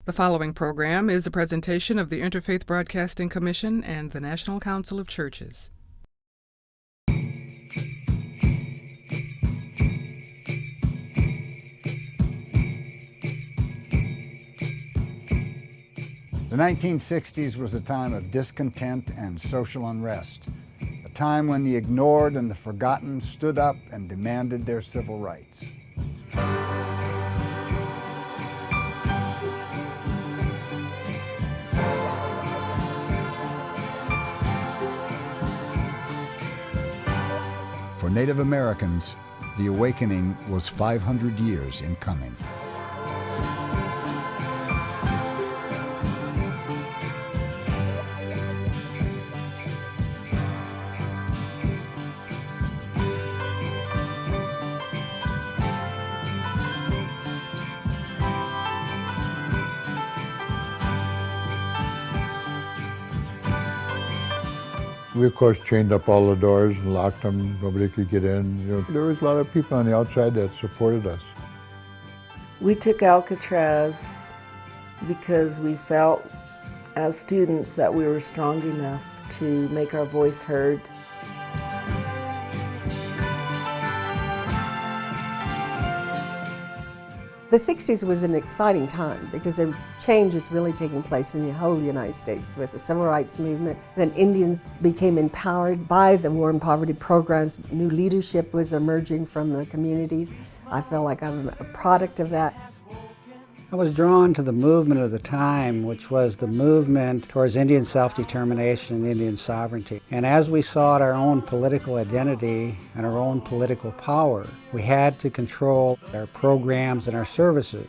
The following program is a presentation of the Interfaith Broadcasting Commission and the National Council of Churches. The 1960s was a time of discontent and social unrest, a time when the ignored and the forgotten stood up and demanded their civil rights. For Native Americans, the awakening was 500 years in coming. We, of course, chained up all the doors and locked them. Nobody could get in. There was a lot of people on the outside that supported us. We took Alcatraz because we felt as students that we were strong enough to make our voice heard. The 60s was an exciting time because the change is really taking place in the whole United States with the civil rights movement. Then Indians became empowered by the war and poverty programs. New leadership was emerging from the communities. I feel like I'm a product of that. I was drawn to the movement of the time, which was the movement towards Indian self-determination and Indian sovereignty. And as we sought our own political identity and our own political power, we had to control our programs and our services.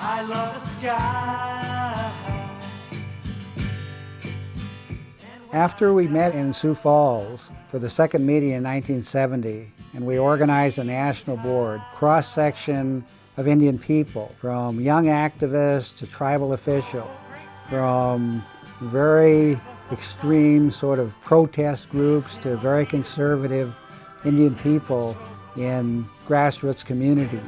I love the sky. After we met in Sioux Falls for the second meeting in 1970, and we organized a national board, cross-section of Indian people, from young activists to tribal officials, from very extreme sort of protest groups to very conservative Indian people in grassroots communities.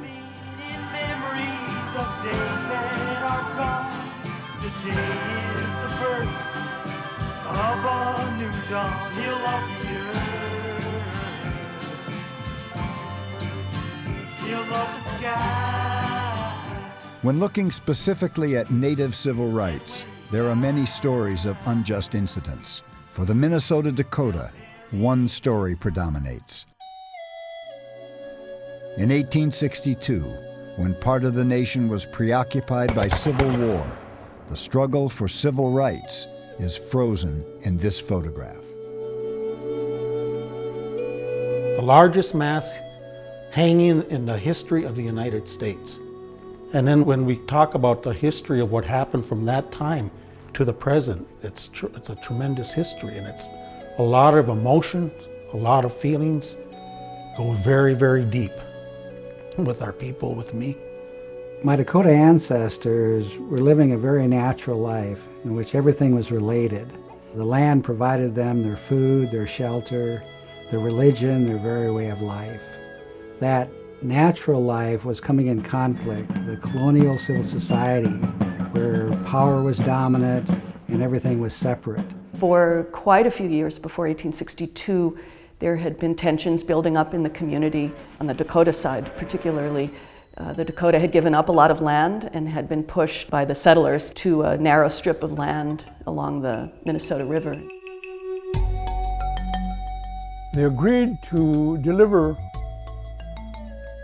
When looking specifically at Native civil rights, there are many stories of unjust incidents. For the Minnesota Dakota, one story predominates. In 1862, when part of the nation was preoccupied by civil war, the struggle for civil rights is frozen in this photograph. The largest mask hanging in the history of the United States. And then when we talk about the history of what happened from that time to the present, it's a tremendous history, and it's a lot of emotions, a lot of feelings, go very, very deep with our people, with me. My Dakota ancestors were living a very natural life in which everything was related. The land provided them their food, their shelter, their religion, their very way of life. That natural life was coming in conflict with the colonial civil society where power was dominant and everything was separate. For quite a few years before 1862, there had been tensions building up in the community on the Dakota side particularly. The Dakota had given up a lot of land and had been pushed by the settlers to a narrow strip of land along the Minnesota River. They agreed to deliver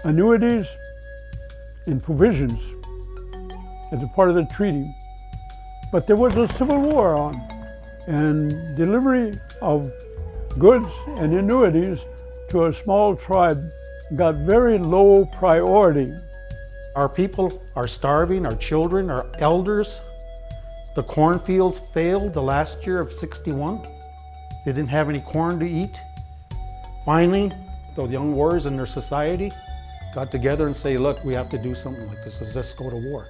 annuities and provisions as a part of the treaty. But there was a civil war on, and delivery of goods and annuities to a small tribe got very low priority. Our people are starving, our children, our elders. The cornfields failed the last year of '61. They didn't have any corn to eat. Finally, the young warriors in their society got together and say, look, we have to do something like this. Let's go to war.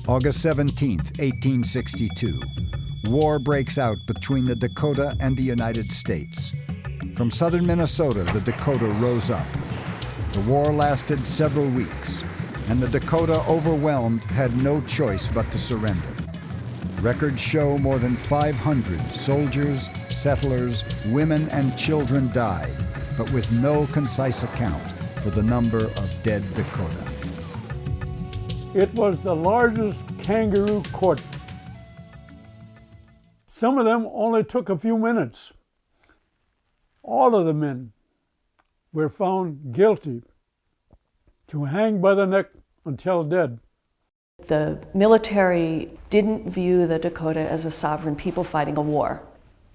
August 17th, 1862. War breaks out between the Dakota and the United States. From southern Minnesota, the Dakota rose up. The war lasted several weeks, and the Dakota, overwhelmed, had no choice but to surrender. Records show more than 500 soldiers, settlers, women, and children died, but with no concise account for the number of dead Dakota. It was the largest kangaroo court. Some of them only took a few minutes. All of the men were found guilty to hang by the neck until dead. The military didn't view the Dakota as a sovereign people fighting a war,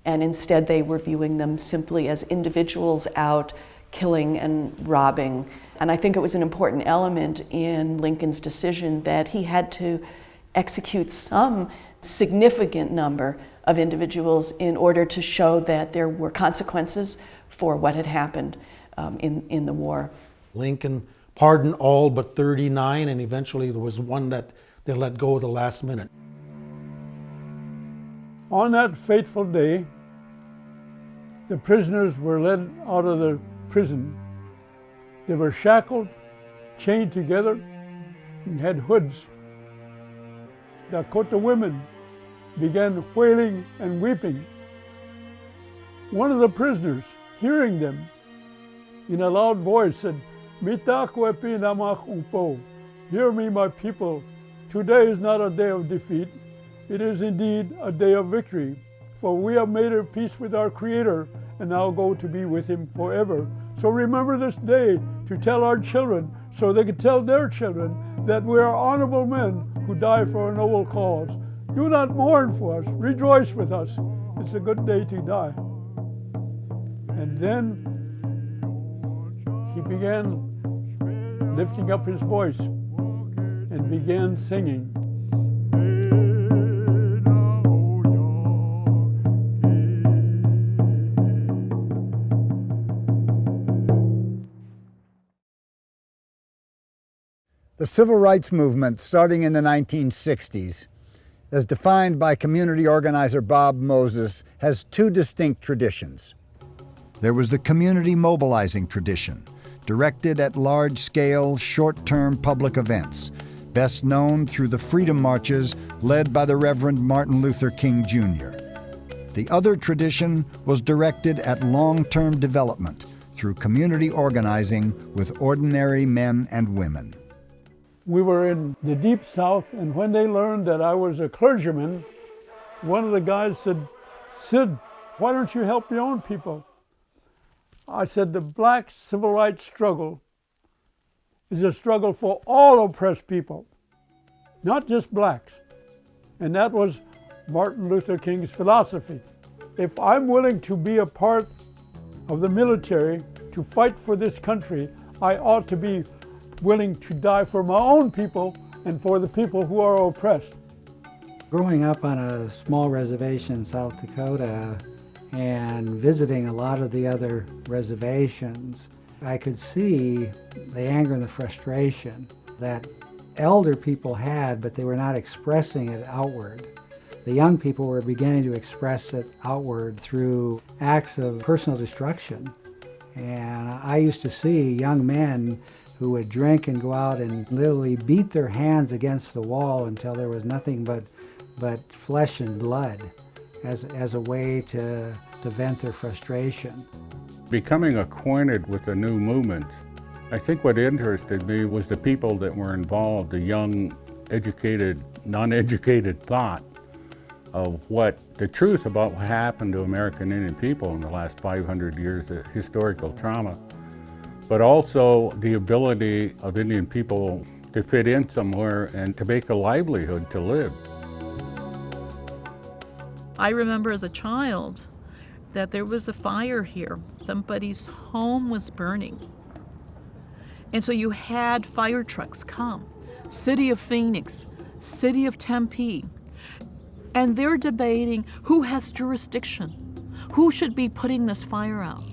and instead they were viewing them simply as individuals out killing and robbing. And I think it was an important element in Lincoln's decision that he had to execute some significant number of individuals in order to show that there were consequences for what had happened in the war. Lincoln pardoned all but 39, and eventually there was one that they let go at the last minute. On that fateful day, the prisoners were led out of the prison. They were shackled, chained together, and had hoods. Dakota women began wailing and weeping. One of the prisoners, hearing them, in a loud voice said, "Mitakuepi namach umpo." Hear me, my people. Today is not a day of defeat. It is indeed a day of victory. For we have made a peace with our Creator and now go to be with Him forever. So remember this day to tell our children so they can tell their children that we are honorable men who die for a noble cause. Do not mourn for us, rejoice with us. It's a good day to die. And then he began lifting up his voice and began singing. The civil rights movement, starting in the 1960s, as defined by community organizer Bob Moses, has two distinct traditions. There was the community mobilizing tradition, directed at large-scale, short-term public events, best known through the Freedom Marches led by the Reverend Martin Luther King Jr. The other tradition was directed at long-term development through community organizing with ordinary men and women. We were in the Deep South, and when they learned that I was a clergyman, one of the guys said, "Sid, why don't you help your own people?" I said, the black civil rights struggle is a struggle for all oppressed people, not just blacks. And that was Martin Luther King's philosophy. If I'm willing to be a part of the military to fight for this country, I ought to be willing to die for my own people and for the people who are oppressed. Growing up on a small reservation in South Dakota and visiting a lot of the other reservations, I could see the anger and the frustration that elder people had, but they were not expressing it outward. The young people were beginning to express it outward through acts of personal destruction. And I used to see young men who would drink and go out and literally beat their hands against the wall until there was nothing but flesh and blood as a way to vent their frustration. Becoming acquainted with the new movement, I think what interested me was the people that were involved, the young, educated, non-educated thought of what the truth about what happened to American Indian people in the last 500 years, the historical trauma, but also the ability of Indian people to fit in somewhere and to make a livelihood to live. I remember as a child that there was a fire here. Somebody's home was burning. And so you had fire trucks come, City of Phoenix, City of Tempe, and they're debating who has jurisdiction, who should be putting this fire out.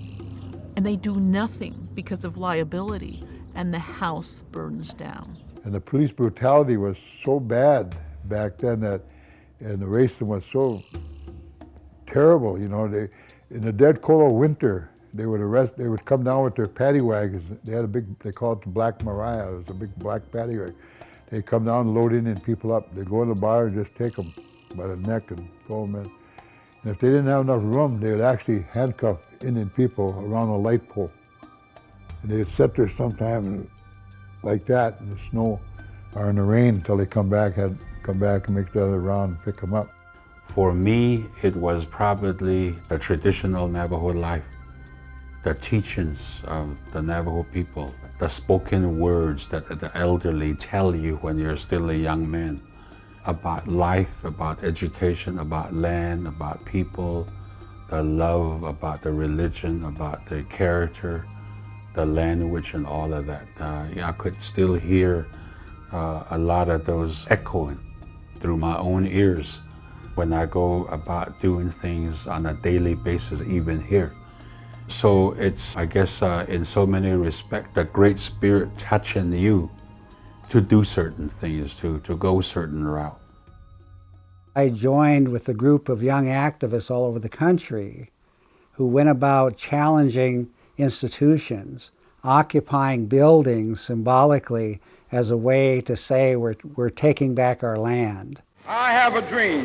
And they do nothing because of liability, and the house burns down. And the police brutality was so bad back then and the racism was so terrible, you know. In the dead cold of winter, they would come down with their paddy wagons. They had they called it the Black Mariah. It was a big black paddy wagon. They'd come down, load Indian people up. They'd go in the bar and just take them by the neck and throw them in. And if they didn't have enough room, they would actually handcuff Indian people around a light pole. And they'd sit there sometime like that in the snow or in the rain until they come back and make the other round and pick them up. For me, it was probably the traditional Navajo life, the teachings of the Navajo people, the spoken words that the elderly tell you when you're still a young man about life, about education, about land, about people, the love, about the religion, about the character, the language, and all of that. I could still hear a lot of those echoing through my own ears when I go about doing things on a daily basis, even here. So it's, I guess, in so many respects, the Great Spirit touching you to do certain things, to go certain route. I joined with a group of young activists all over the country who went about challenging institutions, occupying buildings symbolically as a way to say we're taking back our land. I have a dream.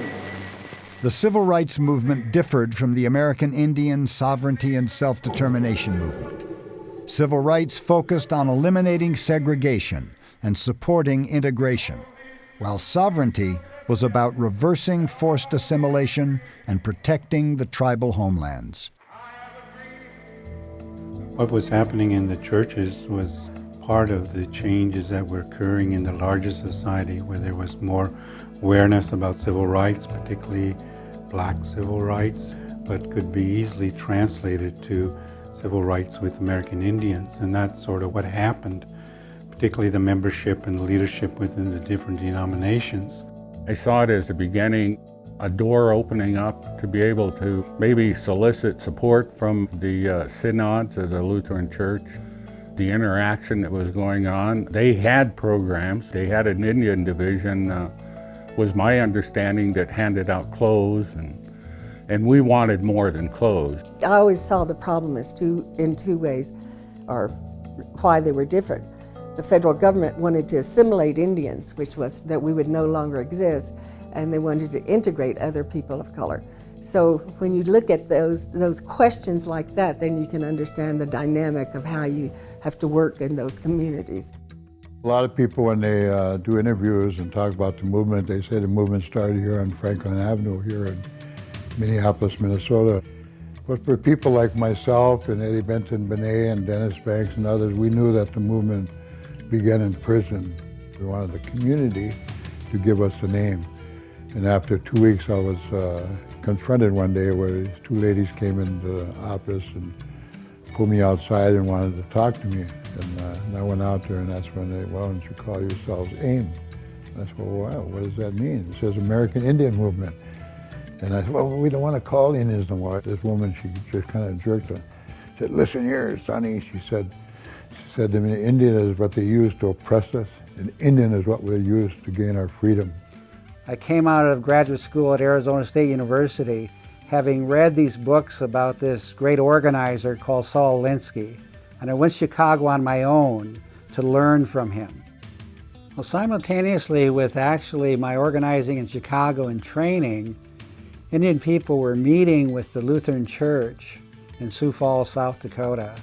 The civil rights movement differed from the American Indian sovereignty and self-determination movement. Civil rights focused on eliminating segregation and supporting integration, while sovereignty was about reversing forced assimilation and protecting the tribal homelands. What was happening in the churches was part of the changes that were occurring in the larger society, where there was more awareness about civil rights, particularly black civil rights, but could be easily translated to civil rights with American Indians. And that's sort of what happened, particularly the membership and leadership within the different denominations. I saw it as the beginning, a door opening up to be able to maybe solicit support from the synods of the Lutheran Church, the interaction that was going on. They had programs. They had an Indian division, was my understanding, that handed out clothes, and we wanted more than clothes. I always saw the problem as in two ways, or why they were different. The federal government wanted to assimilate Indians, which was that we would no longer exist, and they wanted to integrate other people of color. So when you look at those questions like that, then you can understand the dynamic of how you have to work in those communities. A lot of people, when they do interviews and talk about the movement, they say the movement started here on Franklin Avenue here in Minneapolis, Minnesota. But for people like myself and Eddie Benton Benet and Dennis Banks and others, we knew that the movement began in prison. We wanted the community to give us a name. And after 2 weeks, I was confronted one day where these two ladies came into the office and pulled me outside and wanted to talk to me. And I went out there, and that's when they, why don't you call yourselves AIM? And I said, well, what does that mean? It says American Indian Movement. And I said, well, we don't want to call Indians no more. This woman, she just kind of jerked her. She said, listen here, Sonny, she said to me, Indian is what they use to oppress us, and Indian is what we use to gain our freedom. I came out of graduate school at Arizona State University having read these books about this great organizer called Saul Alinsky, and I went to Chicago on my own to learn from him. Well, simultaneously with actually my organizing in Chicago and training, Indian people were meeting with the Lutheran Church in Sioux Falls, South Dakota.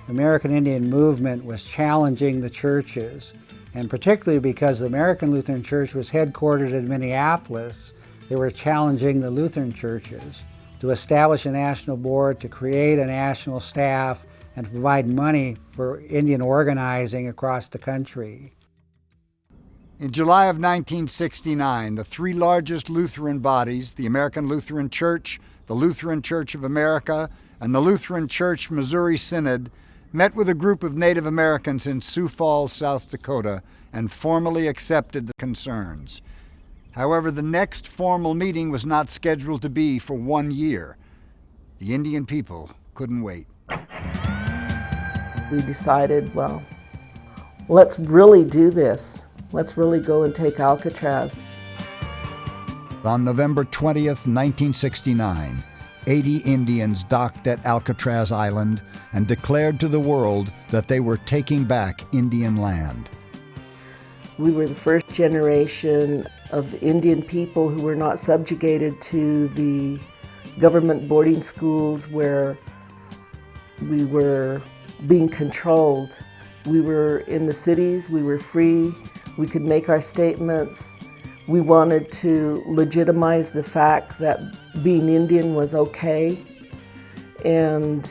The American Indian movement was challenging the churches, and particularly because the American Lutheran Church was headquartered in Minneapolis, they were challenging the Lutheran churches to establish a national board, to create a national staff, and to provide money for Indian organizing across the country. In July of 1969, the three largest Lutheran bodies, the American Lutheran Church, the Lutheran Church of America, and the Lutheran Church Missouri Synod, met with a group of Native Americans in Sioux Falls, South Dakota, and formally accepted the concerns. However, the next formal meeting was not scheduled to be for 1 year. The Indian people couldn't wait. We decided, well, let's really do this. Let's really go and take Alcatraz. On November 20th, 1969, 80 Indians docked at Alcatraz Island and declared to the world that they were taking back Indian land. We were the first generation of Indian people who were not subjugated to the government boarding schools where we were being controlled. We were in the cities, we were free, we could make our statements. We wanted to legitimize the fact that being Indian was okay and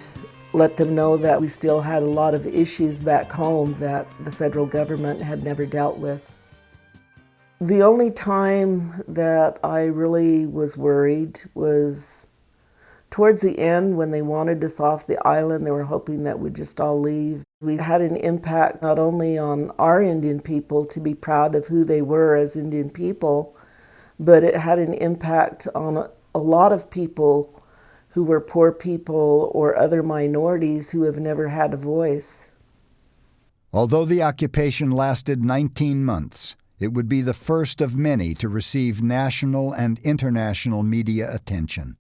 let them know that we still had a lot of issues back home that the federal government had never dealt with. The only time that I really was worried was towards the end when they wanted us off the island. They were hoping that we'd just all leave. We had an impact not only on our Indian people to be proud of who they were as Indian people, but it had an impact on a lot of people who were poor people or other minorities who have never had a voice. Although the occupation lasted 19 months, it would be the first of many to receive national and international media attention.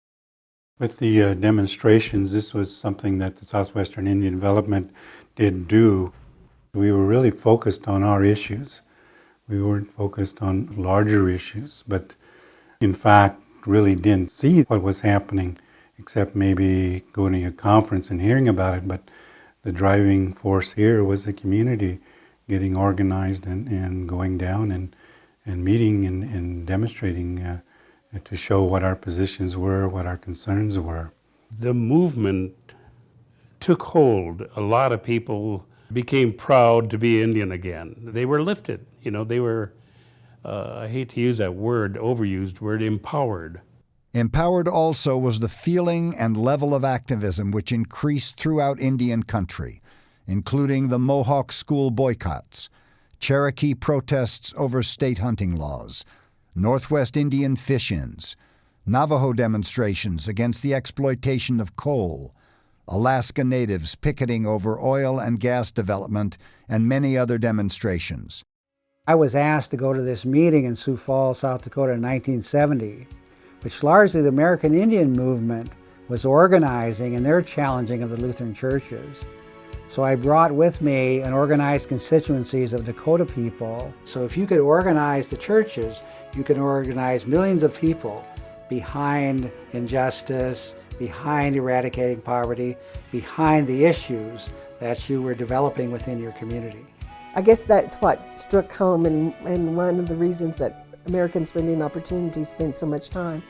With the demonstrations, this was something that the Southwestern Indian Development did do. We were really focused on our issues. We weren't focused on larger issues, but in fact really didn't see what was happening except maybe going to a conference and hearing about it. But the driving force here was the community getting organized and going down and meeting and demonstrating to show what our positions were, what our concerns were. The movement took hold. A lot of people became proud to be Indian again. They were lifted, they were, I hate to use that word, overused word, empowered. Empowered also was the feeling and level of activism which increased throughout Indian country, including the Mohawk school boycotts, Cherokee protests over state hunting laws, Northwest Indian fish-ins, Navajo demonstrations against the exploitation of coal, Alaska Natives picketing over oil and gas development, and many other demonstrations. I was asked to go to this meeting in Sioux Falls, South Dakota in 1970, which largely the American Indian movement was organizing in their challenging of the Lutheran churches. So I brought with me an organized constituencies of Dakota people. So if you could organize the churches, you can organize millions of people behind injustice, behind eradicating poverty, behind the issues that you were developing within your community. I guess that's what struck home, and one of the reasons that Americans for Indian Opportunity spend so much time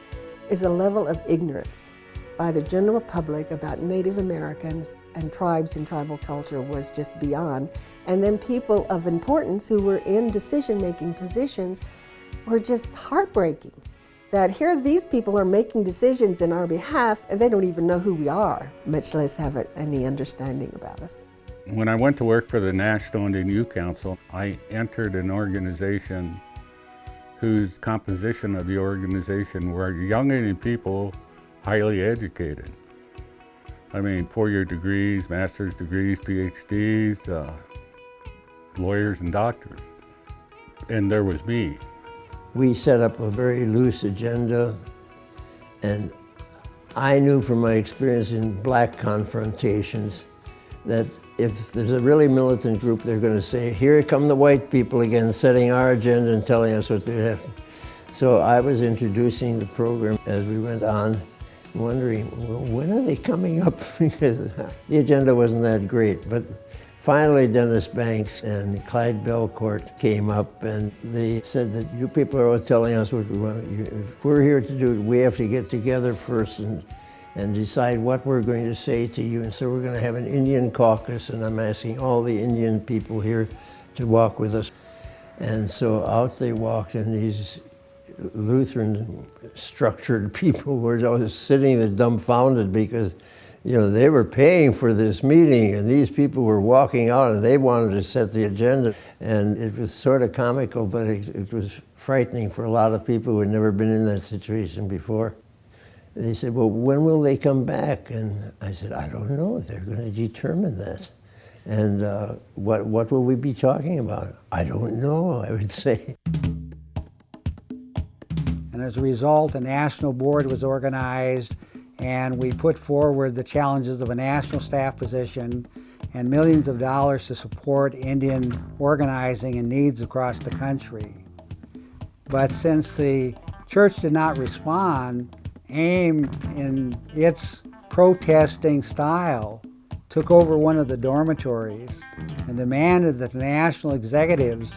is a level of ignorance by the general public about Native Americans and tribes and tribal culture was just beyond. And then people of importance who were in decision-making positions were just heartbreaking. That here these people are making decisions in our behalf and they don't even know who we are, much less have any understanding about us. When I went to work for the National Indian Youth Council, I entered an organization whose composition of the organization were young Indian people, highly educated. I mean, four-year degrees, master's degrees, PhDs, lawyers and doctors. And there was me. We set up a very loose agenda, and I knew from my experience in black confrontations that if there's a really militant group, they're going to say, here come the white people again, setting our agenda and telling us what they have. So I was introducing the program as we went on, wondering, well, when are they coming up? Because the agenda wasn't that great. But finally, Dennis Banks and Clyde Belcourt came up, and they said that you people are always telling us what we want. If we're here to do it, we have to get together first and decide what we're going to say to you. And so we're going to have an Indian caucus, and I'm asking all the Indian people here to walk with us. And so out they walked, and these Lutheran structured people were always sitting there dumbfounded because, they were paying for this meeting, and these people were walking out and they wanted to set the agenda. And it was sort of comical, but it was frightening for a lot of people who had never been in that situation before. And they said, well, when will they come back? And I said, I don't know. They're going to determine that. And what will we be talking about? I don't know, I would say. And as a result, a national board was organized, and we put forward the challenges of a national staff position and millions of dollars to support Indian organizing and needs across the country. But since the church did not respond, AIM, in its protesting style, took over one of the dormitories and demanded that the national executives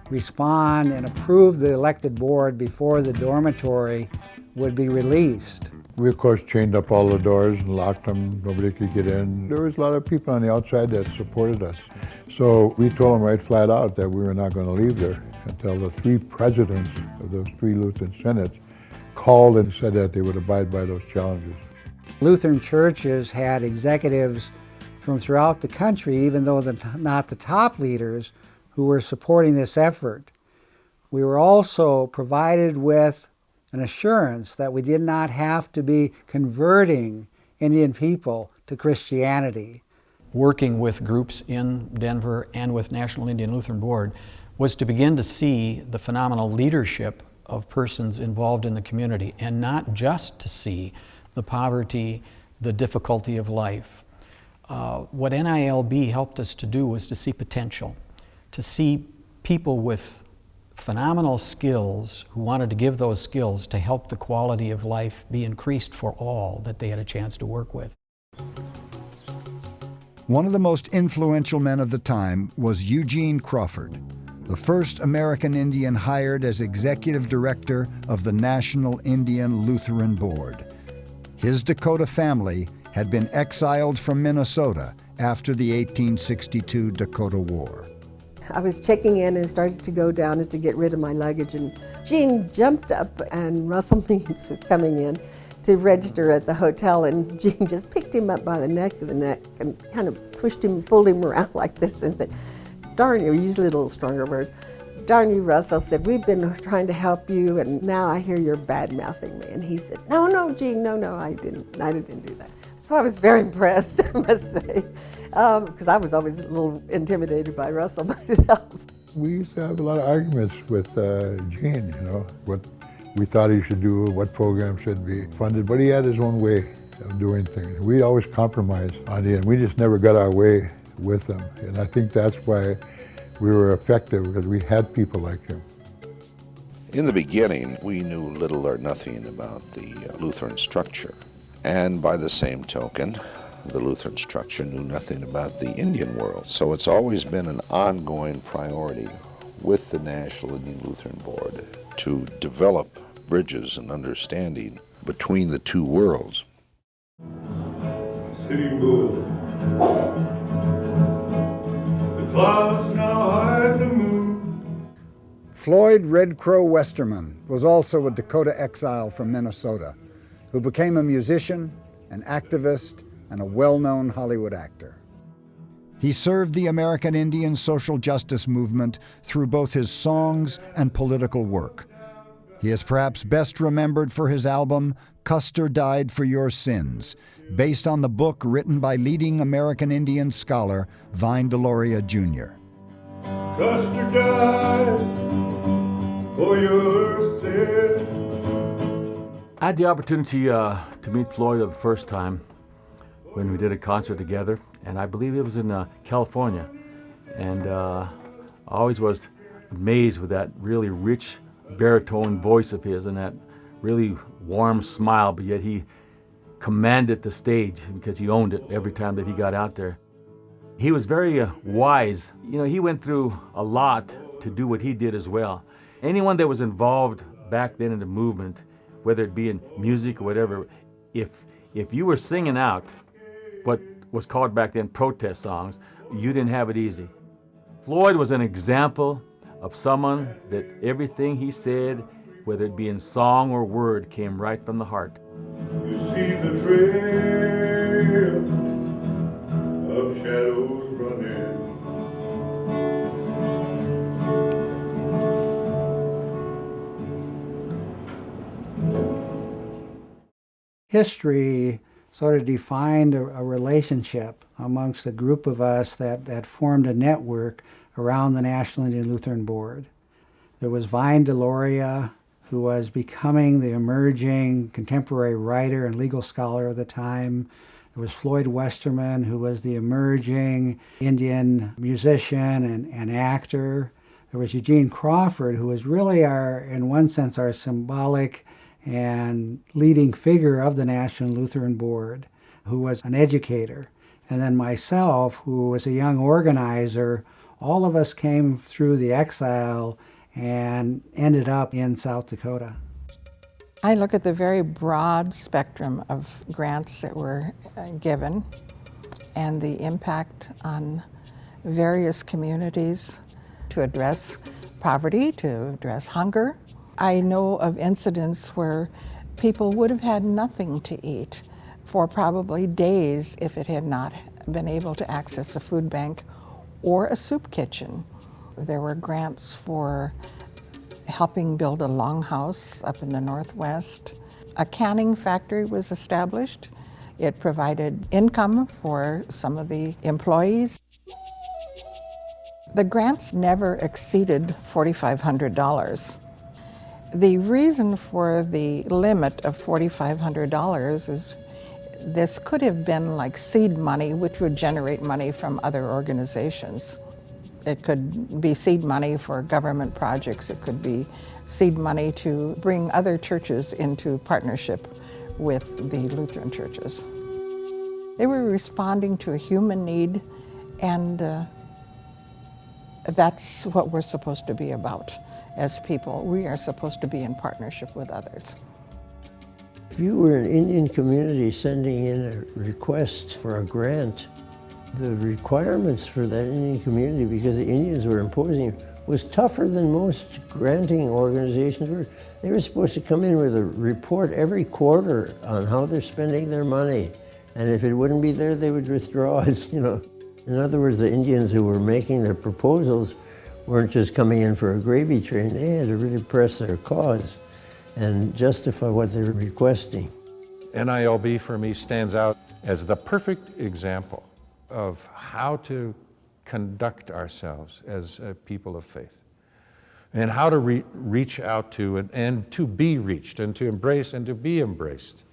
respond and approve the elected board before the dormitory would be released. We, of course, chained up all the doors and locked them. Nobody could get in. There was a lot of people on the outside that supported us. So we told them right flat out that we were not going to leave there until the 3 presidents of those 3 Lutheran synods called and said that they would abide by those challenges. Lutheran churches had executives from throughout the country, even though not the top leaders, who were supporting this effort. We were also provided with an assurance that we did not have to be converting Indian people to Christianity. Working with groups in Denver and with National Indian Lutheran Board was to begin to see the phenomenal leadership of persons involved in the community, and not just to see the poverty, the difficulty of life. What NILB helped us to do was to see potential, to see people with phenomenal skills who wanted to give those skills to help the quality of life be increased for all that they had a chance to work with. One of the most influential men of the time was Eugene Crawford, the first American Indian hired as executive director of the National Indian Lutheran Board. His Dakota family had been exiled from Minnesota after the 1862 Dakota War. I was checking in and started to go down and to get rid of my luggage, and Gene jumped up and Russell Means was coming in to register at the hotel, and Gene just picked him up by the neck and kind of pushed him, pulled him around like this and said, "Darn you," he used a little stronger words, "Darn you, Russell," said, "we've been trying to help you and now I hear you're bad-mouthing me." And he said, "No, Gene, no, I didn't do that." So I was very impressed, I must say, because I was always a little intimidated by Russell myself. We used to have a lot of arguments with Gene, what we thought he should do, what programs should be funded, but he had his own way of doing things. We always compromised on the end. We just never got our way with him, and I think that's why we were effective, because we had people like him. In the beginning, we knew little or nothing about the Lutheran structure. And by the same token, the Lutheran structure knew nothing about the Indian world. So it's always been an ongoing priority with the National Indian Lutheran Board to develop bridges and understanding between the 2 worlds. City move. The clouds now hide the moon. Floyd Red Crow Westerman was also a Dakota exile from Minnesota, who became a musician, an activist, and a well-known Hollywood actor. He served the American Indian social justice movement through both his songs and political work. He is perhaps best remembered for his album, Custer Died for Your Sins, based on the book written by leading American Indian scholar Vine Deloria Jr. Custer died for your sins. I had the opportunity to meet Floyd for the first time when we did a concert together, and I believe it was in California. And I always was amazed with that really rich baritone voice of his and that really warm smile, but yet he commanded the stage because he owned it every time that he got out there. He was very wise. He went through a lot to do what he did as well. Anyone that was involved back then in the movement, whether it be in music or whatever, if you were singing out what was called back then protest songs, you didn't have it easy. Floyd was an example of someone that everything he said, whether it be in song or word, came right from the heart. You see the trail of shadows running. History sort of defined a relationship amongst a group of us that formed a network around the National Indian Lutheran Board. There was Vine Deloria, who was becoming the emerging contemporary writer and legal scholar of the time. There was Floyd Westerman, who was the emerging Indian musician and actor. There was Eugene Crawford, who was really in one sense, our symbolic and leading figure of the National Lutheran Board, who was an educator. And then myself, who was a young organizer. All of us came through the exile and ended up in South Dakota. I look at the very broad spectrum of grants that were given and the impact on various communities to address poverty, to address hunger. I know of incidents where people would have had nothing to eat for probably days if it had not been able to access a food bank or a soup kitchen. There were grants for helping build a longhouse up in the Northwest. A canning factory was established. It provided income for some of the employees. The grants never exceeded $4,500. The reason for the limit of $4,500 is this could have been like seed money, which would generate money from other organizations. It could be seed money for government projects. It could be seed money to bring other churches into partnership with the Lutheran churches. They were responding to a human need, and that's what we're supposed to be about as people. We are supposed to be in partnership with others. If you were an Indian community sending in a request for a grant, the requirements for that Indian community, because the Indians were imposing, was tougher than most granting organizations were. They were supposed to come in with a report every quarter on how they're spending their money. And if it wouldn't be there, they would withdraw it, you know. In other words, the Indians who were making their proposals weren't just coming in for a gravy train. They had to really press their cause and justify what they were requesting. NILB for me stands out as the perfect example of how to conduct ourselves as a people of faith, and how to reach out to and to be reached, and to embrace and to be embraced,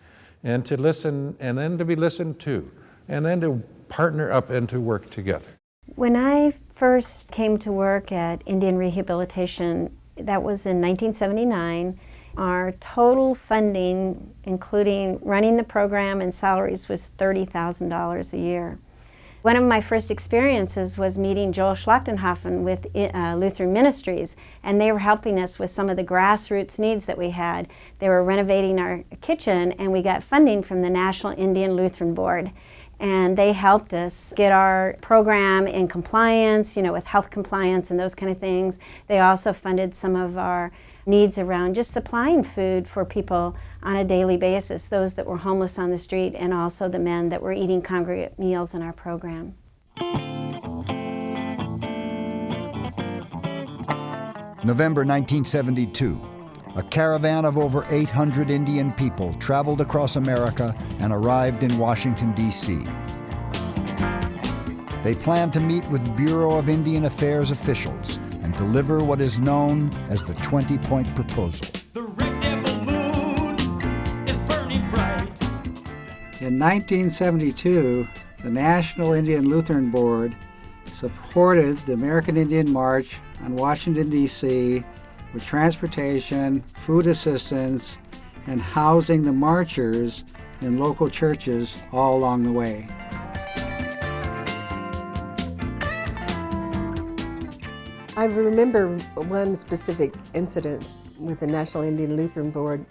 and to listen and then to be listened to, and then to partner up and to work together. When I first came to work at Indian Rehabilitation, that was in 1979, our total funding, including running the program and salaries, was $30,000 a year. One of my first experiences was meeting Joel Schlachtenhofen with Lutheran Ministries, and they were helping us with some of the grassroots needs that we had. They were renovating our kitchen, and we got funding from the National Indian Lutheran Board. And they helped us get our program in compliance, you know, with health compliance and those kind of things. They also funded some of our needs around just supplying food for people on a daily basis, those that were homeless on the street, and also the men that were eating congregate meals in our program. November 1972. A caravan of over 800 Indian people traveled across America and arrived in Washington, D.C. They planned to meet with Bureau of Indian Affairs officials and deliver what is known as the 20-point proposal. In 1972, the National Indian Lutheran Board supported the American Indian March on Washington, D.C. with transportation, food assistance, and housing the marchers in local churches all along the way. I remember one specific incident with the National Indian Lutheran Board.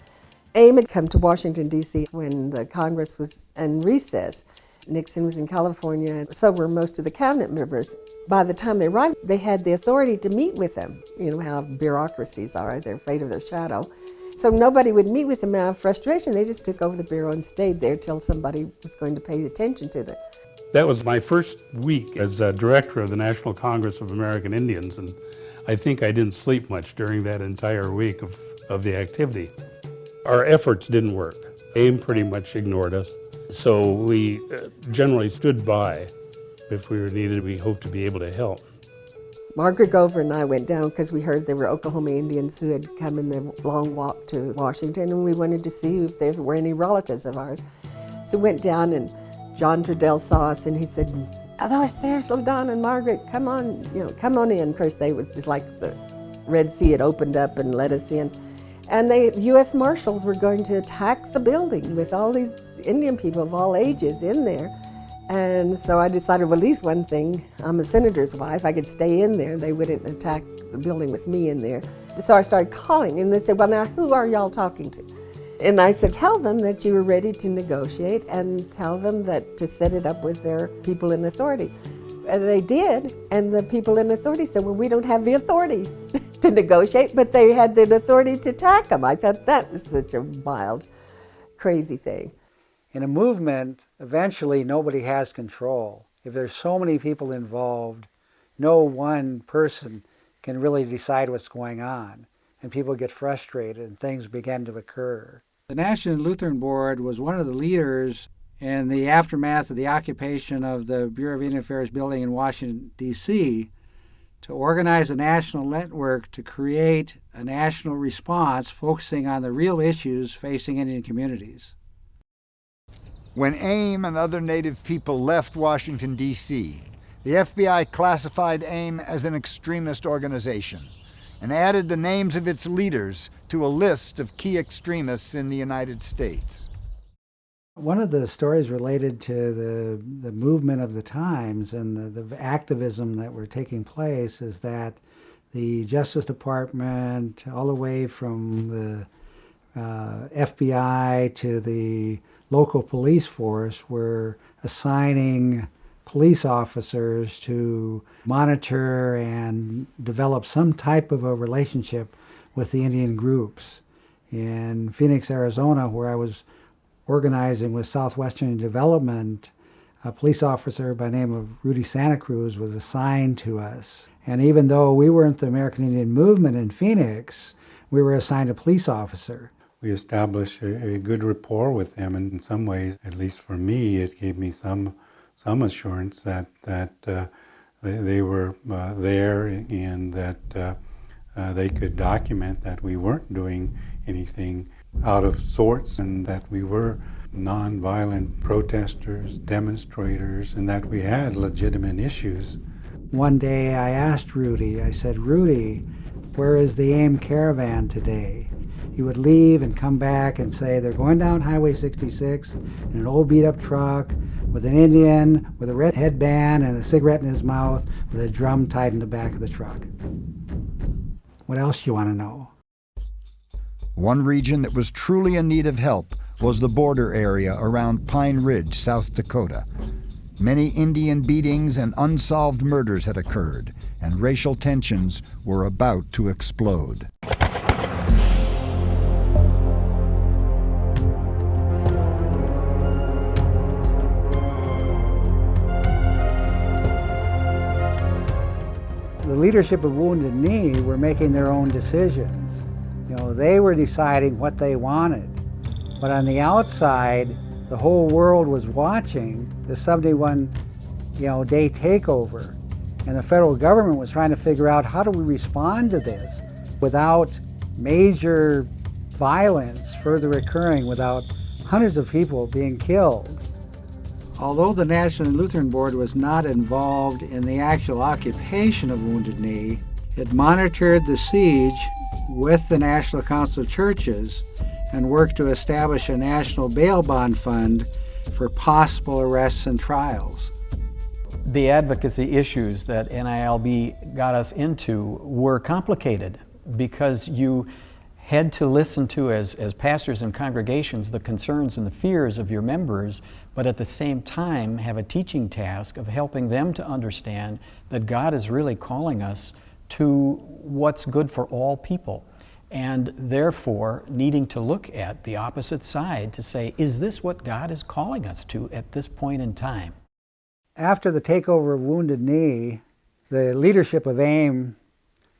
AIM had come to Washington, D.C. when the Congress was in recess. Nixon was in California, and so were most of the cabinet members. By the time they arrived, they had the authority to meet with them. You know how bureaucracies are, they're afraid of their shadow. So nobody would meet with them out of frustration. They just took over the bureau and stayed there till somebody was going to pay attention to them. That was my first week as director of the National Congress of American Indians, and I think I didn't sleep much during that entire week of the activity. Our efforts didn't work. AIM pretty much ignored us, so we generally stood by. If we were needed, we hoped to be able to help. Margaret Gover and I went down because we heard there were Oklahoma Indians who had come in the long walk to Washington, and we wanted to see if there were any relatives of ours. So we went down, and John Trudell saw us, and he said, "Oh, there's LaDonna and Margaret. Come on, come on in." Of course, they was just like the Red Sea had opened up and let us in. And the U.S. Marshals were going to attack the building with all these Indian people of all ages in there. And so I decided, well, at least one thing, I'm a senator's wife, I could stay in there. They wouldn't attack the building with me in there. So I started calling, and they said, "Well, now, who are y'all talking to?" And I said, "Tell them that you were ready to negotiate, and tell them that to set it up with their people in authority." And they did, and the people in authority said, "Well, we don't have the authority to negotiate," but they had the authority to attack them. I thought that was such a wild, crazy thing. In a movement, eventually nobody has control. If there's so many people involved, no one person can really decide what's going on, and people get frustrated and things begin to occur. The National Lutheran Board was one of the leaders in the aftermath of the occupation of the Bureau of Indian Affairs building in Washington, D.C., to organize a national network to create a national response focusing on the real issues facing Indian communities. When AIM and other Native people left Washington, D.C., the FBI classified AIM as an extremist organization and added the names of its leaders to a list of key extremists in the United States. One of the stories related to the movement of the times and the activism that were taking place is that the Justice Department, all the way from the FBI to the local police force, were assigning police officers to monitor and develop some type of a relationship with the Indian groups. In Phoenix, Arizona, where I was organizing with Southwestern Development, a police officer by the name of Rudy Santa Cruz was assigned to us. And even though we weren't the American Indian Movement in Phoenix, we were assigned a police officer. We established a good rapport with them, and in some ways, at least for me, it gave me some assurance that they were there and that they could document that we weren't doing anything out of sorts and that we were nonviolent protesters, demonstrators, and that we had legitimate issues. One day I asked Rudy, I said, "Rudy, where is the AIM caravan today?" He would leave and come back and say, "They're going down Highway 66 in an old beat-up truck with an Indian with a red headband and a cigarette in his mouth with a drum tied in the back of the truck." What else do you want to know? One region that was truly in need of help was the border area around Pine Ridge, South Dakota. Many Indian beatings and unsolved murders had occurred, and racial tensions were about to explode. The leadership of Wounded Knee were making their own decisions. They were deciding what they wanted. But on the outside, the whole world was watching the 71-day takeover. And the federal government was trying to figure out, how do we respond to this without major violence further occurring, without hundreds of people being killed. Although the National Lutheran Board was not involved in the actual occupation of Wounded Knee, it monitored the siege with the National Council of Churches and worked to establish a national bail bond fund for possible arrests and trials. The advocacy issues that NILB got us into were complicated because you had to listen to, as pastors and congregations, the concerns and the fears of your members, but at the same time have a teaching task of helping them to understand that God is really calling us to what's good for all people, and therefore needing to look at the opposite side to say, is this what God is calling us to at this point in time? After the takeover of Wounded Knee, the leadership of AIM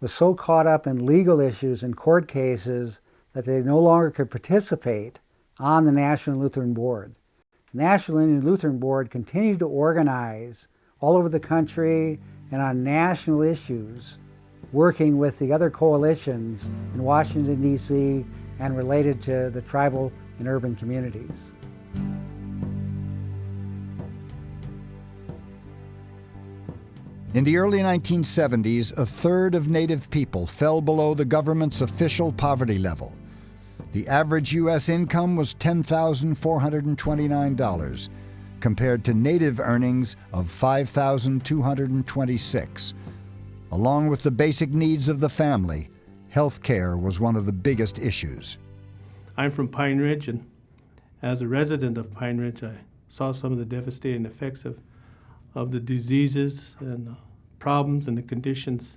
was so caught up in legal issues and court cases that they no longer could participate on the National Lutheran Board. The National Indian Lutheran Board continued to organize all over the country and on national issues, working with the other coalitions in Washington, D.C. and related to the tribal and urban communities. In the early 1970s, a third of Native people fell below the government's official poverty level. The average U.S. income was $10,429, compared to Native earnings of $5,226. Along with the basic needs of the family, health care was one of the biggest issues. I'm from Pine Ridge, and as a resident of Pine Ridge, I saw some of the devastating effects of the diseases and problems and the conditions.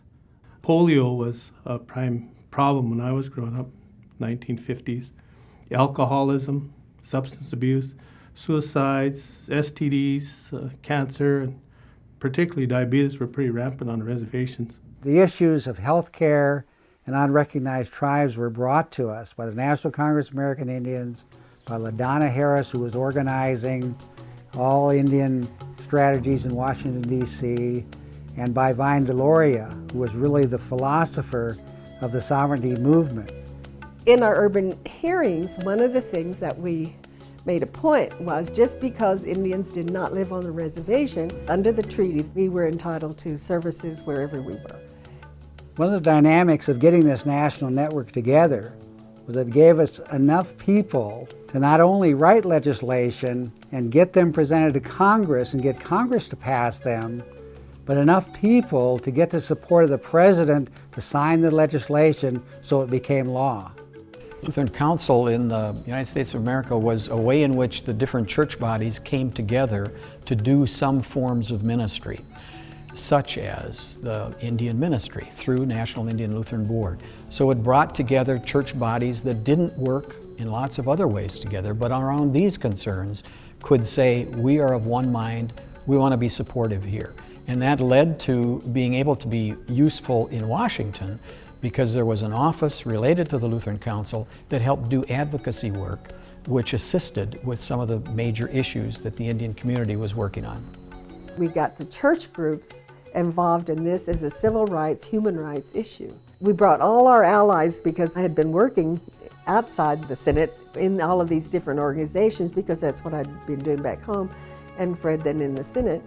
Polio was a prime problem when I was growing up, 1950s. Alcoholism, substance abuse, suicides, STDs, cancer, and particularly diabetes were pretty rampant on the reservations. The issues of health care and unrecognized tribes were brought to us by the National Congress of American Indians, by LaDonna Harris, who was organizing all Indian strategies in Washington, D.C., and by Vine Deloria, who was really the philosopher of the sovereignty movement. In our urban hearings, one of the things that we made a point was just because Indians did not live on the reservation, under the treaty, we were entitled to services wherever we were. One of the dynamics of getting this national network together was that it gave us enough people to not only write legislation and get them presented to Congress and get Congress to pass them, but enough people to get the support of the president to sign the legislation so it became law. Lutheran Council in the United States of America was a way in which the different church bodies came together to do some forms of ministry, such as the Indian ministry through National Indian Lutheran Board. So it brought together church bodies that didn't work in lots of other ways together, but around these concerns could say, we are of one mind, we want to be supportive here. And that led to being able to be useful in Washington, because there was an office related to the Lutheran Council that helped do advocacy work, which assisted with some of the major issues that the Indian community was working on. We got the church groups involved in this as a civil rights, human rights issue. We brought all our allies, because I had been working outside the Senate in all of these different organizations, because that's what I'd been doing back home, and Fred then in the Senate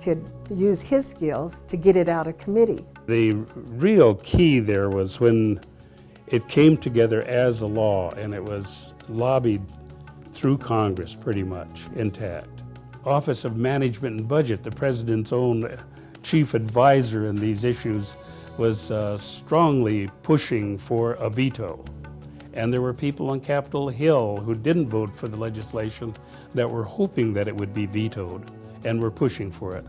could use his skills to get it out of committee. The real key there was when it came together as a law and it was lobbied through Congress pretty much intact. Office of Management and Budget, the president's own chief advisor in these issues, was strongly pushing for a veto. And there were people on Capitol Hill who didn't vote for the legislation that were hoping that it would be vetoed and were pushing for it.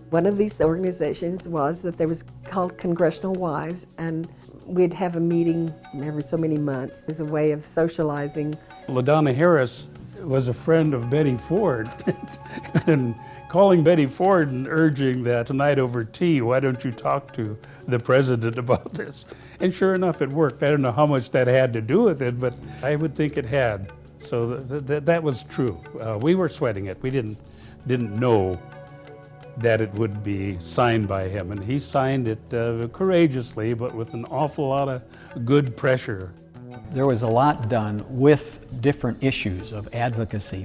One of these organizations was that there was called Congressional Wives, and we'd have a meeting every so many months as a way of socializing. LaDonna Harris was a friend of Betty Ford, and calling Betty Ford and urging that tonight over tea, why don't you talk to the president about this? And sure enough, it worked. I don't know how much that had to do with it, but I would think it had. So that was true. We were sweating it. We didn't know that it would be signed by him, and he signed it courageously, but with an awful lot of good pressure. There was a lot done with different issues of advocacy,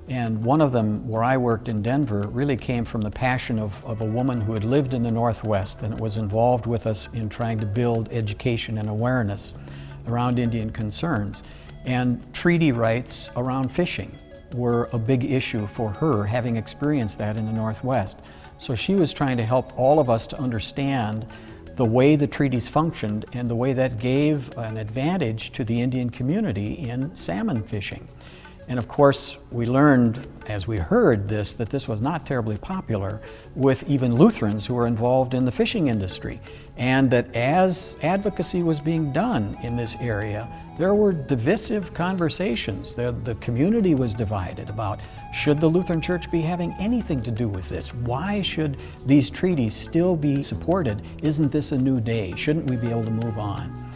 and one of them, where I worked in Denver, really came from the passion of a woman who had lived in the Northwest and was involved with us in trying to build education and awareness around Indian concerns. And treaty rights around fishing were a big issue for her, having experienced that in the Northwest. So she was trying to help all of us to understand the way the treaties functioned and the way that gave an advantage to the Indian community in salmon fishing. And of course, we learned as we heard this that this was not terribly popular with even Lutherans who were involved in the fishing industry, and that as advocacy was being done in this area, there were divisive conversations. The community was divided about, should the Lutheran Church be having anything to do with this? Why should these treaties still be supported? Isn't this a new day? Shouldn't we be able to move on?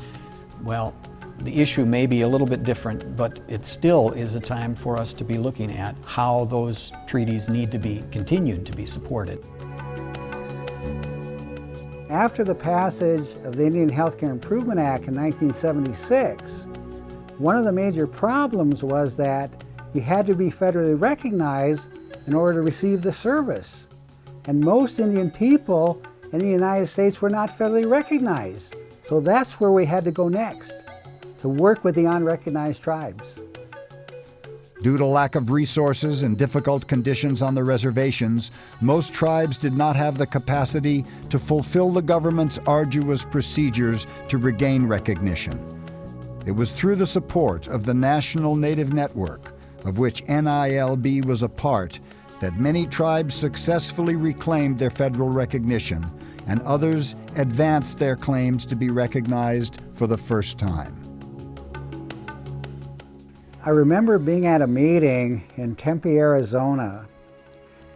Well, the issue may be a little bit different, but it still is a time for us to be looking at how those treaties need to be continued to be supported. After the passage of the Indian Healthcare Improvement Act in 1976, one of the major problems was that you had to be federally recognized in order to receive the service. And most Indian people in the United States were not federally recognized. So that's where we had to go next, to work with the unrecognized tribes. Due to lack of resources and difficult conditions on the reservations, most tribes did not have the capacity to fulfill the government's arduous procedures to regain recognition. It was through the support of the National Native Network, of which NILB was a part, that many tribes successfully reclaimed their federal recognition, and others advanced their claims to be recognized for the first time. I remember being at a meeting in Tempe, Arizona,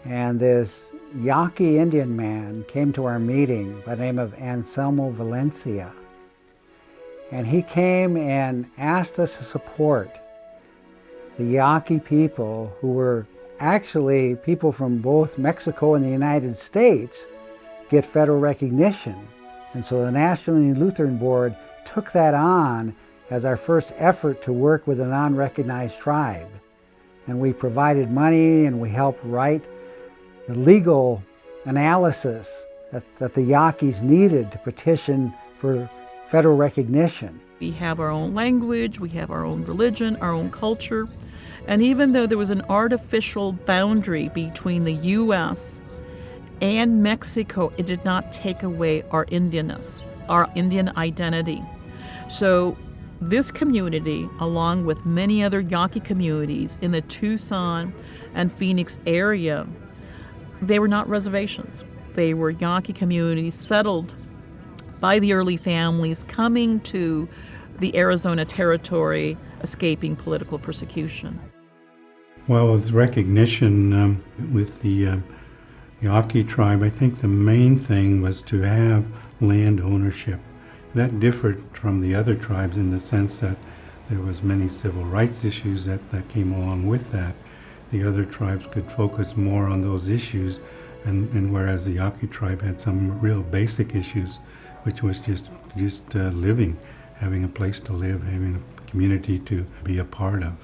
and this Yaqui Indian man came to our meeting by the name of Anselmo Valencia. And he came and asked us to support the Yaqui people, who were actually people from both Mexico and the United States, get federal recognition. And so the National Indian Lutheran Board took that on as our first effort to work with a non-recognized tribe. And we provided money and we helped write the legal analysis that the Yaquis needed to petition for federal recognition. We have our own language, we have our own religion, our own culture. And even though there was an artificial boundary between the U.S. and Mexico, it did not take away our Indianness, our Indian identity. So this community, along with many other Yaqui communities in the Tucson and Phoenix area, they were not reservations. They were Yaqui communities settled by the early families coming to the Arizona territory, escaping political persecution. Well, with recognition with the Yaqui tribe, I think the main thing was to have land ownership. That differed from the other tribes in the sense that there was many civil rights issues that came along with that. The other tribes could focus more on those issues, and whereas the Yaqui tribe had some real basic issues, which was just living, having a place to live, having a community to be a part of.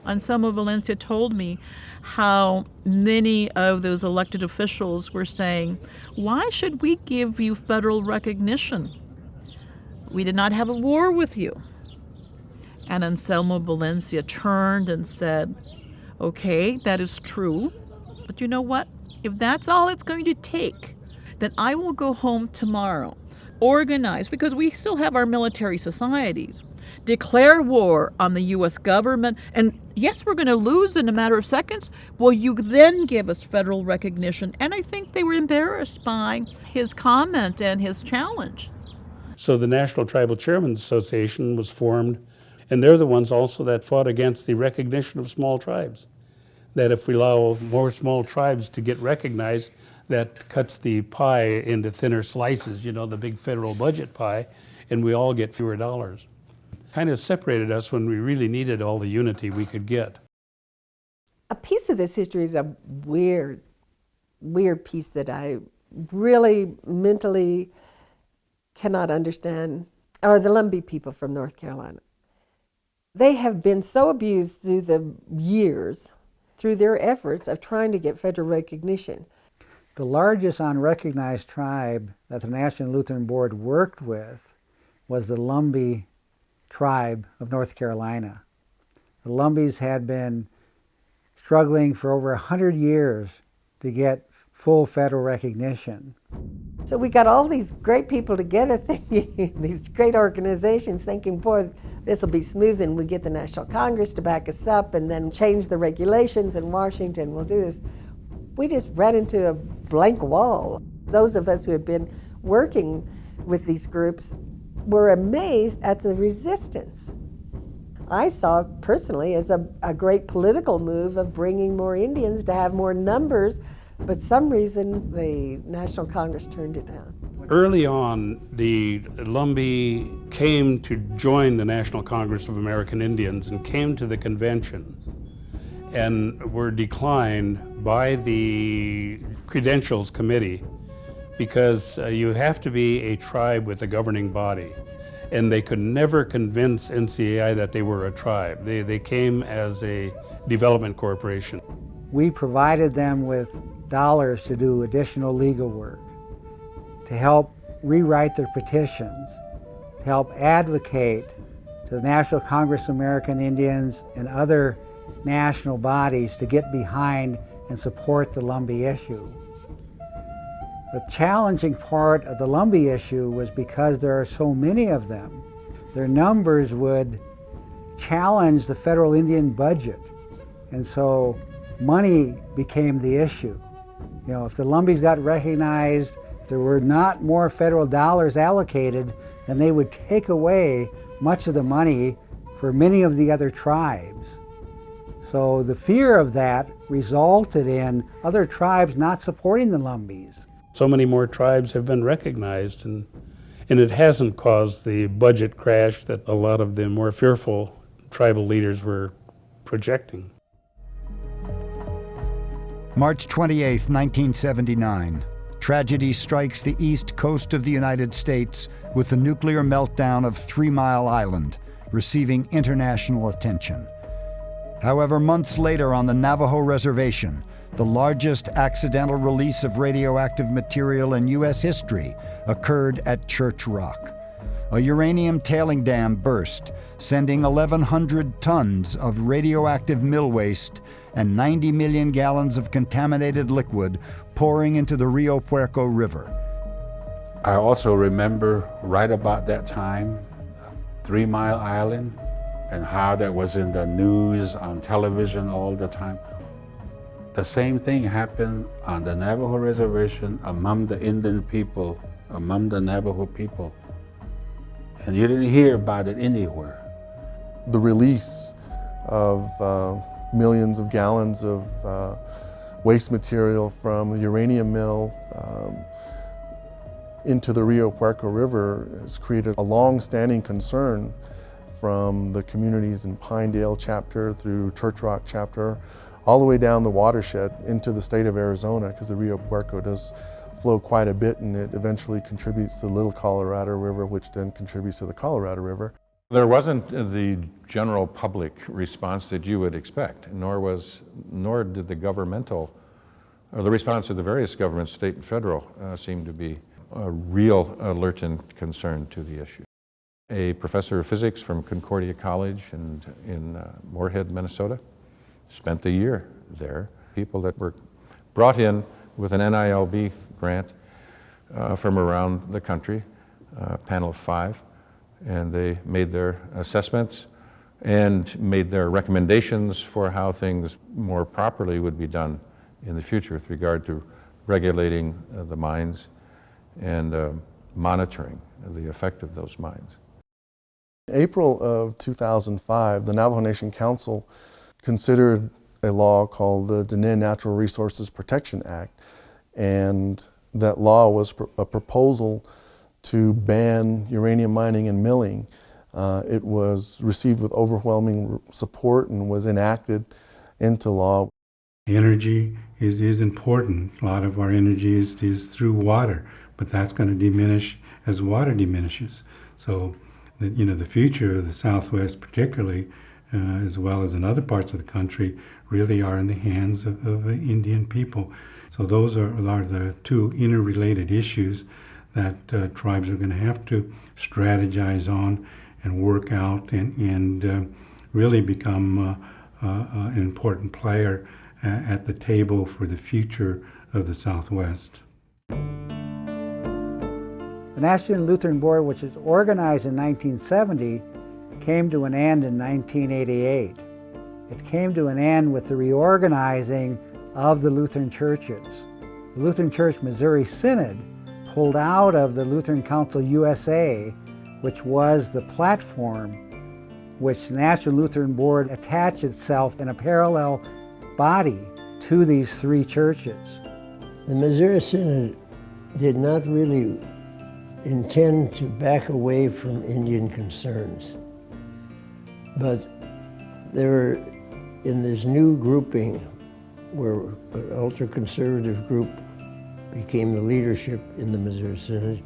Anselmo Valencia told me how many of those elected officials were saying, why should we give you federal recognition? We did not have a war with you. And Anselmo Valencia turned and said, okay, that is true, but you know what? If that's all it's going to take, then I will go home tomorrow, organize, because we still have our military societies, declare war on the U.S. government, and yes, we're going to lose in a matter of seconds. Will you then give us federal recognition? And I think they were embarrassed by his comment and his challenge. So the National Tribal Chairmen's Association was formed, and they're the ones also that fought against the recognition of small tribes. That if we allow more small tribes to get recognized, that cuts the pie into thinner slices, you know, the big federal budget pie, and we all get fewer dollars. Kind of separated us when we really needed all the unity we could get. A piece of this history is a weird piece that I really mentally cannot understand, are the Lumbee people from North Carolina. They have been so abused through the years, through their efforts of trying to get federal recognition. The largest unrecognized tribe that the National Lutheran Board worked with was the Lumbee tribe of North Carolina. The Lumbees had been struggling for over 100 years to get full federal recognition. So we got all these great people together thinking, these great organizations thinking, boy, this will be smooth, and we get the National Congress to back us up and then change the regulations in Washington, we'll do this. We just ran into a blank wall. Those of us who had been working with these groups were amazed at the resistance. I saw it personally as a great political move of bringing more Indians to have more numbers, but some reason the National Congress turned it down. Early on, the Lumbee came to join the National Congress of American Indians and came to the convention and were declined by the Credentials Committee because you have to be a tribe with a governing body. And they could never convince NCAI that they were a tribe. They came as a development corporation. We provided them with dollars to do additional legal work, to help rewrite their petitions, to help advocate to the National Congress of American Indians and other national bodies to get behind and support the Lumbee issue. The challenging part of the Lumbee issue was because there are so many of them, their numbers would challenge the federal Indian budget. And so money became the issue. You know, if the Lumbees got recognized, if there were not more federal dollars allocated, then they would take away much of the money for many of the other tribes. So the fear of that resulted in other tribes not supporting the Lumbees. So many more tribes have been recognized, and it hasn't caused the budget crash that a lot of the more fearful tribal leaders were projecting. March 28, 1979. Tragedy strikes the east coast of the United States with the nuclear meltdown of 3 Mile Island, receiving international attention. However, months later on the Navajo Reservation, the largest accidental release of radioactive material in U.S. history occurred at Church Rock. A uranium tailing dam burst, sending 1,100 tons of radioactive mill waste and 90 million gallons of contaminated liquid pouring into the Rio Puerco River. I also remember right about that time, 3 Mile Island, and how that was in the news, on television all the time. The same thing happened on the Navajo Reservation among the Indian people, among the Navajo people. And you didn't hear about it anywhere. The release of millions of gallons of waste material from the uranium mill into the Rio Puerco River has created a long-standing concern from the communities in Pinedale chapter through Church Rock chapter, all the way down the watershed into the state of Arizona, because the Rio Puerco does flow quite a bit, and it eventually contributes to the Little Colorado River, which then contributes to the Colorado River. There wasn't the general public response that you would expect, nor did the governmental, or the response of the various governments, state and federal, seem to be a real alert and concern to the issue. A professor of physics from Concordia College in Moorhead, Minnesota, spent a year there. People that were brought in with an NILB grant from around the country, panel of 5, and they made their assessments and made their recommendations for how things more properly would be done in the future with regard to regulating the mines and monitoring the effect of those mines. In April of 2005, the Navajo Nation Council considered a law called the Diné Natural Resources Protection Act, and that law was a proposal to ban uranium mining and milling. It was received with overwhelming support and was enacted into law. Energy is important. A lot of our energy is through water, but that's going to diminish as water diminishes. So, the future of the Southwest particularly, as well as in other parts of the country, really are in the hands of Indian people. So those are the two interrelated issues that tribes are going to have to strategize on and work out and really become an important player at the table for the future of the Southwest. The National Lutheran Board, which was organized in 1970, came to an end in 1988. It came to an end with the reorganizing of the Lutheran churches. The Lutheran Church Missouri Synod pulled out of the Lutheran Council USA, which was the platform which the National Lutheran Board attached itself in a parallel body to these three churches. The Missouri Synod did not really intend to back away from Indian concerns, but they were in this new grouping where an ultra-conservative group became the leadership in the Missouri Synod,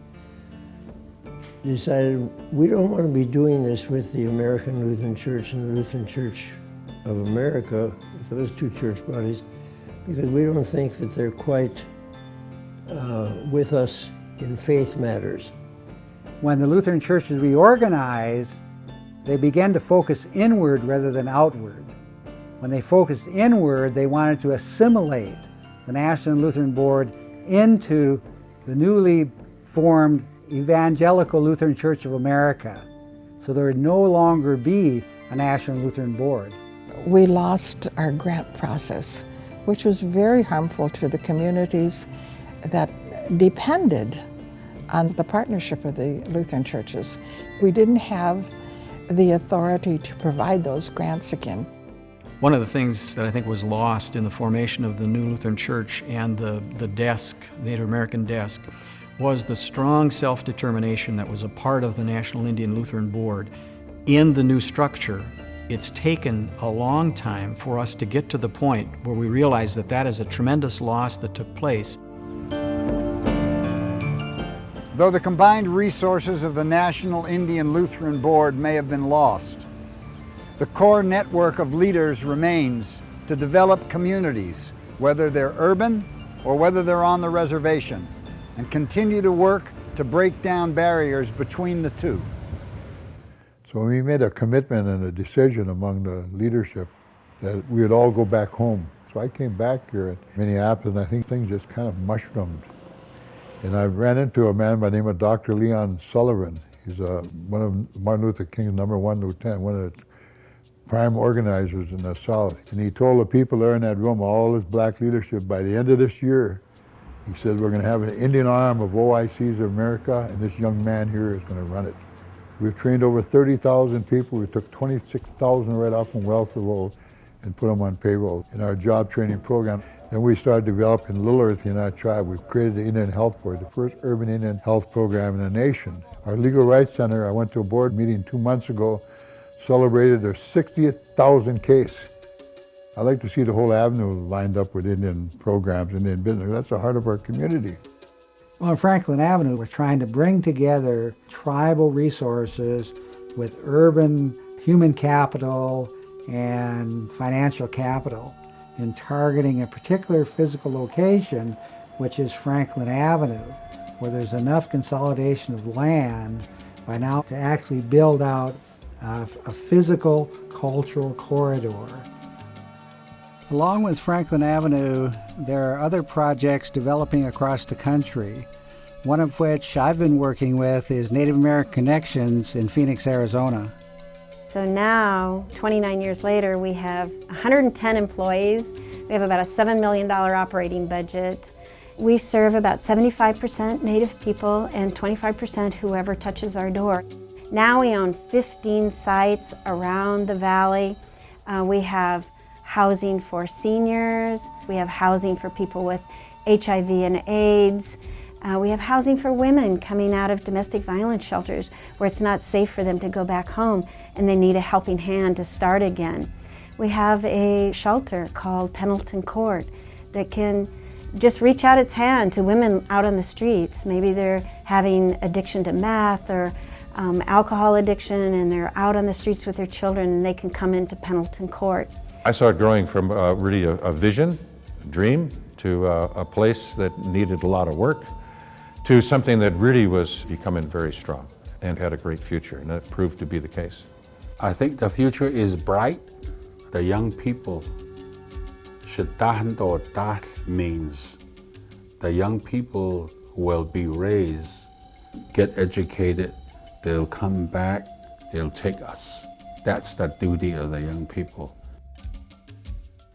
decided we don't want to be doing this with the American Lutheran Church and the Lutheran Church of America, with those two church bodies, because we don't think that they're quite with us in faith matters. When the Lutheran churches reorganized, they began to focus inward rather than outward. When they focused inward, they wanted to assimilate the National Lutheran Board into the newly formed Evangelical Lutheran Church of America. So there would no longer be a National Lutheran Board. We lost our grant process, which was very harmful to the communities that depended on the partnership of the Lutheran churches. We didn't have the authority to provide those grants again. One of the things that I think was lost in the formation of the new Lutheran Church and the desk, Native American desk, was the strong self-determination that was a part of the National Indian Lutheran Board. In the new structure, it's taken a long time for us to get to the point where we realize that that is a tremendous loss that took place. Though the combined resources of the National Indian Lutheran Board may have been lost, the core network of leaders remains to develop communities, whether they're urban or whether they're on the reservation, and continue to work to break down barriers between the two. So we made a commitment and a decision among the leadership that we would all go back home. So I came back here at Minneapolis, and I think things just kind of mushroomed. And I ran into a man by the name of Dr. Leon Sullivan. He's one of Martin Luther King's #1 lieutenant, one of the prime organizers in the South. And he told the people there in that room, all his black leadership, by the end of this year, he said, we're going to have an Indian arm of OICs of America, and this young man here is going to run it. We've trained over 30,000 people. We took 26,000 right off from welfare roll and put them on payroll in our job training program. Then we started developing Little Earth in our tribe. We've created the Indian Health Board, the first urban Indian health program in the nation. Our Legal Rights Center, I went to a board meeting 2 months ago, celebrated their 60,000th case. I like to see the whole avenue lined up with Indian programs, Indian business. That's the heart of our community. Well, on Franklin Avenue, we're trying to bring together tribal resources with urban human capital and financial capital in targeting a particular physical location, which is Franklin Avenue, where there's enough consolidation of land by now to actually build out a physical cultural corridor. Along with Franklin Avenue, there are other projects developing across the country, one of which I've been working with is Native American Connections in Phoenix, Arizona. So now, 29 years later, we have 110 employees. We have about a $7 million operating budget. We serve about 75% Native people and 25% whoever touches our door. Now we own 15 sites around the valley. We have housing for seniors. We have housing for people with HIV and AIDS. We have housing for women coming out of domestic violence shelters where it's not safe for them to go back home and they need a helping hand to start again. We have a shelter called Pendleton Court that can just reach out its hand to women out on the streets. Maybe they're having addiction to meth or alcohol addiction and they're out on the streets with their children and they can come into Pendleton Court. I saw it growing from really a vision, a dream, to a place that needed a lot of work, to something that really was becoming very strong and had a great future, and that proved to be the case. I think the future is bright. The young people should that means the young people will be raised, get educated, they'll come back, they'll take us. That's the duty of the young people.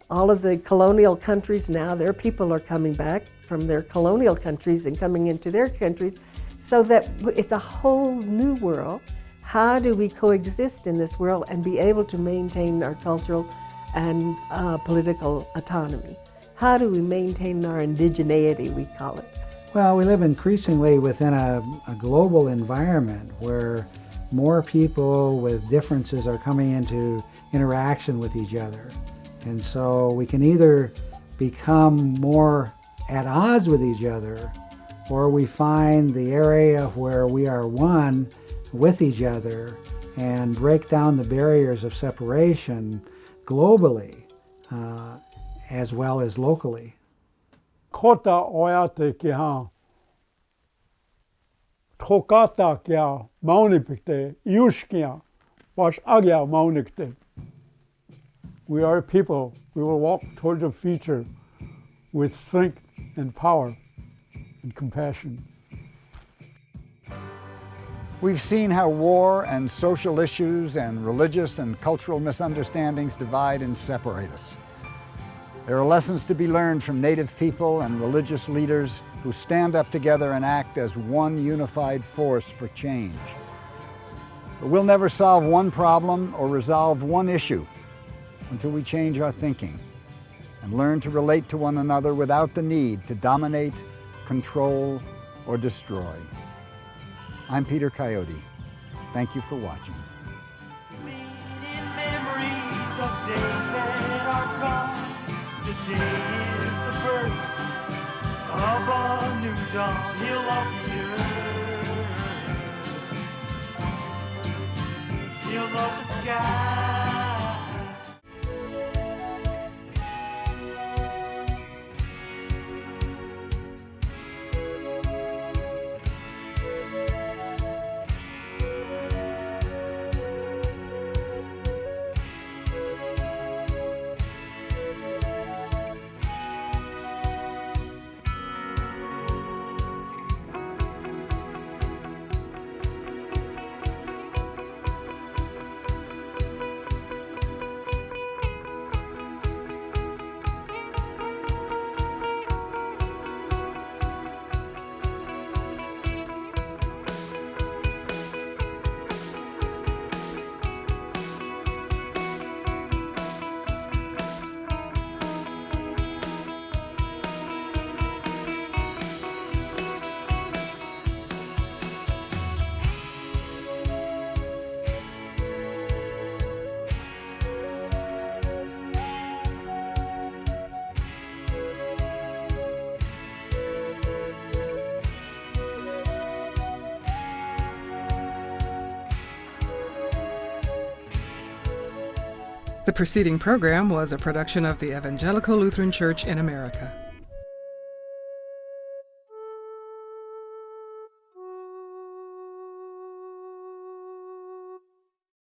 All of the colonial countries now, their people are coming back from their colonial countries and coming into their countries, so that it's a whole new world. How do we coexist in this world and be able to maintain our cultural and political autonomy? How do we maintain our indigeneity, we call it? Well, we live increasingly within a global environment where more people with differences are coming into interaction with each other. And so we can either become more at odds with each other, or we find the area where we are one with each other and break down the barriers of separation globally as well as locally. Kota oyate ki ha Trokata kya maunipikte yushkia wash agya maunikte. We are a people. We will walk towards the future with strength and power and compassion. We've seen how war and social issues and religious and cultural misunderstandings divide and separate us. There are lessons to be learned from Native people and religious leaders who stand up together and act as one unified force for change. But we'll never solve one problem or resolve one issue until we change our thinking and learn to relate to one another without the need to dominate, control, or destroy. I'm Peter Coyote. Thank you for watching. Memories of days that are gone. Today is the birth of a new dawn. He'll love the earth. He'll love the sky. The preceding program was a production of the Evangelical Lutheran Church in America.